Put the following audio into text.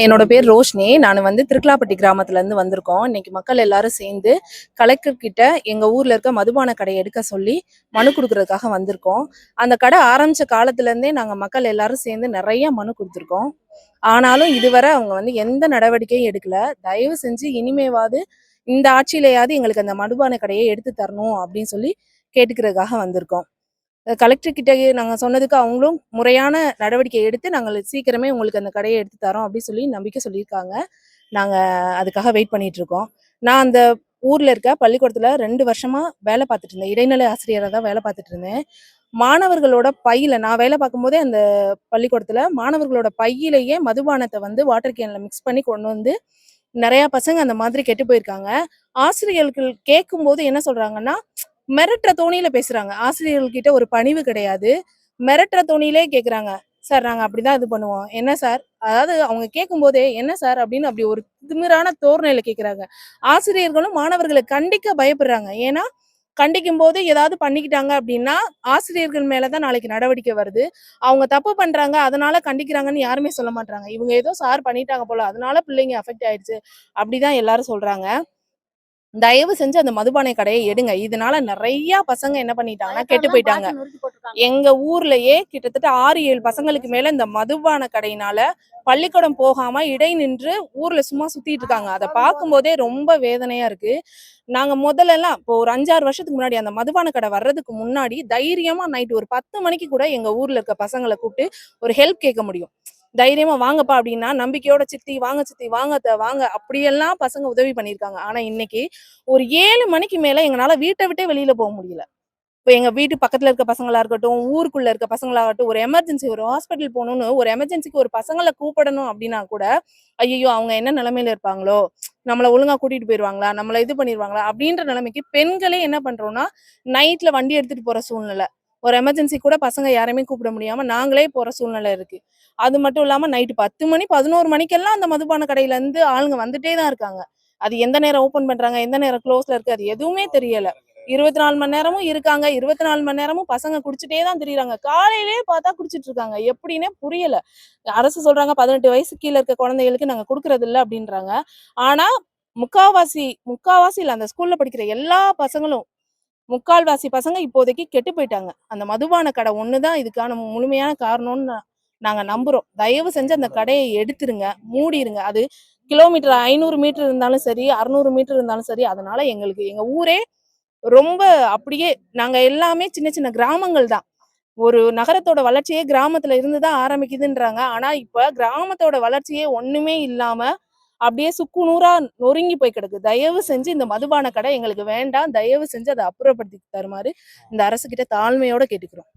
என்னோட பேர் ரோஷினி. நான் திருக்கலாப்பட்டி கிராமத்துலேருந்து வந்திருக்கோம். இன்னைக்கு மக்கள் எல்லாரும் சேர்ந்து கலெக்டர் கிட்ட எங்கள் ஊரில் இருக்க மதுபான கடையை எடுக்க சொல்லி மனு கொடுக்கறதுக்காக வந்திருக்கோம். அந்த கடை ஆரம்பித்த காலத்துலேருந்தே நாங்கள் மக்கள் எல்லாரும் சேர்ந்து நிறைய மனு கொடுத்துருக்கோம். ஆனாலும் இதுவரை அவங்க எந்த நடவடிக்கையும் எடுக்கல. தயவு செஞ்சு இனிமேவாது இந்த ஆட்சியிலையாவது எங்களுக்கு அந்த மதுபான கடையை எடுத்து தரணும் அப்படின்னு சொல்லி கேட்டுக்கிறதுக்காக வந்திருக்கோம். கலெக்டர் கிட்ட நாங்கள் சொன்னதுக்கு அவங்களும் முறையான நடவடிக்கை எடுத்து நாங்கள் சீக்கிரமே உங்களுக்கு அந்த கடையை எடுத்து தரோம் அப்படின்னு சொல்லி நம்பிக்கை சொல்லியிருக்காங்க. நாங்கள் அதுக்காக வெயிட் பண்ணிட்டு இருக்கோம். நான் அந்த ஊரில் இருக்க பள்ளிக்கூடத்தில் 2 வருஷமா வேலை பார்த்துட்டு இருந்தேன். இடைநிலை ஆசிரியராக தான் வேலை பார்த்துட்டு இருந்தேன். மாணவர்களோட பையில நான் வேலை பார்க்கும்போதே அந்த பள்ளிக்கூடத்தில் மாணவர்களோட பையிலேயே மதுபானத்தை வாட்டர் கேனில் மிக்ஸ் பண்ணி கொண்டு வந்து நிறைய பசங்க அந்த மாதிரி கெட்டு போயிருக்காங்க. ஆசிரியர்கள் கேட்கும்போது என்ன சொல்றாங்கன்னா, மிரட்டுற தோணியில பேசுறாங்க. ஆசிரியர்கள் கிட்ட ஒரு பணிவு கிடையாது. மிரட்டுற தோணியிலே கேட்குறாங்க. சார் நாங்க அப்படிதான் இது பண்ணுவோம். என்ன சார்? அதாவது அவங்க கேட்கும்போதே என்ன சார் அப்படின்னு அப்படி ஒரு திமிரான தோரணையில கேட்குறாங்க. ஆசிரியர்களும் மாணவர்களை கண்டிக்க பயப்படுறாங்க. ஏன்னா கண்டிக்கும் போது ஏதாவது பண்ணிக்கிட்டாங்க அப்படின்னா ஆசிரியர்கள் மேலதான் நாளைக்கு நடவடிக்கை வருது. அவங்க தப்பு பண்றாங்க அதனால கண்டிக்கிறாங்கன்னு யாருமே சொல்ல மாட்டாங்க. இவங்க ஏதோ சார் பண்ணிட்டாங்க போல அதனால பிள்ளைங்க அஃபெக்ட் ஆயிடுச்சு அப்படிதான் எல்லாரும் சொல்றாங்க. தயவு செஞ்சு அந்த மதுபானை கடையை எடுங்க. இதனால நிறைய பசங்க என்ன பண்ணிட்டாங்கன்னா கெட்டு போயிட்டாங்க. எங்க ஊர்லயே கிட்டத்தட்ட 6-7 பசங்களுக்கு மேல இந்த மதுபான கடையினால பள்ளிக்கூடம் போகாம இடை நின்று ஊர்ல சும்மா சுத்திட்டு இருக்காங்க. அதை பார்க்கும்போதே ரொம்ப வேதனையா இருக்கு. நாங்க முதல்ல எல்லாம் இப்போ ஒரு 5-6 வருஷத்துக்கு முன்னாடி அந்த மதுபான கடை வர்றதுக்கு முன்னாடி தைரியமா நைட் ஒரு 10 மணிக்கு கூட எங்க ஊர்ல இருக்க பசங்களை கூப்பிட்டு ஒரு ஹெல்ப் கேட்க முடியும். தைரியமா வாங்கப்பா அப்படின்னா நம்பிக்கையோட சித்தி வாங்க வாங்க அப்படியெல்லாம் பசங்க உதவி பண்ணியிருக்காங்க. ஆனா இன்னைக்கு ஒரு 7 மணிக்கு மேல எங்களால வீட்டை விட்டே வெளியில போக முடியல. இப்போ எங்க வீட்டு பக்கத்துல இருக்க பசங்களா இருக்கட்டும், ஊருக்குள்ள இருக்க பசங்களாகட்டும், ஒரு எமர்ஜென்சி ஒரு ஹாஸ்பிட்டல் போகணும்னு ஒரு எமர்ஜென்சிக்கு ஒரு பசங்களை கூப்பிடணும் அப்படின்னா கூட ஐயோ அவங்க என்ன நிலைமையில இருப்பாங்களோ, நம்மளை ஒழுங்கா கூட்டிட்டு போயிருவாங்களா, நம்மளை இது பண்ணிடுவாங்களா அப்படின்ற நிலைமைக்கு பெண்களே என்ன பண்றோம்னா நைட்ல வண்டி எடுத்துட்டு போற சூழ்நிலை. ஒரு எமர்ஜென்சி கூட பசங்க யாரையுமே கூப்பிட முடியாம நாங்களே போற சூழ்நிலை இருக்கு. அது மட்டும் இல்லாம நைட்டு 10 மணி 11 மணிக்கெல்லாம் அந்த மதுபான கடையில இருந்து ஆளுங்க வந்துட்டே தான் இருக்காங்க. அது எந்த நேரம் ஓபன் பண்றாங்க, எந்த நேரம் க்ளோஸ்ல இருக்கு அது எதுவுமே தெரியல. 24 மணி நேரமும் இருக்காங்க. 24 மணி நேரமும் பசங்க குடிச்சிட்டே தான் திரியுறாங்க. காலையிலேயே பார்த்தா குடிச்சிட்டு இருக்காங்க. எப்படின்னே புரியல. அரசு சொல்றாங்க 18 வயசு கீழ இருக்க குழந்தைகளுக்கு நாங்க குடுக்கறது இல்ல அப்படின்றாங்க. ஆனா முக்காவாசி முக்காவாசி இல்ல அந்த ஸ்கூல்ல படிக்கிற எல்லா பசங்களும் முக்கால்வாசி பசங்க இப்போதைக்கு கெட்டு போயிட்டாங்க. அந்த மதுபான கடை ஒண்ணுதான் இதுக்கான முழுமையான காரணம்னு நாங்க நம்புறோம். தயவு செஞ்சு அந்த கடையை எடுத்துருங்க, மூடிருங்க. அது கிலோமீட்டர் 500 மீட்டர் இருந்தாலும் சரி, 600 மீட்டர் இருந்தாலும் சரி, அதனால எங்களுக்கு எங்க ஊரே ரொம்ப அப்படியே நாங்க எல்லாமே சின்ன சின்ன கிராமங்கள் தான். ஒரு நகரத்தோட வளர்ச்சியே கிராமத்துல இருந்து தான் ஆரம்பிக்குதுன்றாங்க. ஆனா இப்ப கிராமத்தோட வளர்ச்சியே ஒண்ணுமே இல்லாம அப்படியே சுக்கு நூறா நொறுங்கி போய் கிடக்கு. தயவு செஞ்சு இந்த மதுபான கடை எங்களுக்கு வேண்டாம். தயவு செஞ்சு அதை அப்புறப்படுத்தி தருமாறு இந்த அரசு கிட்ட தாழ்மையோட கேட்டுக்கிறோம்.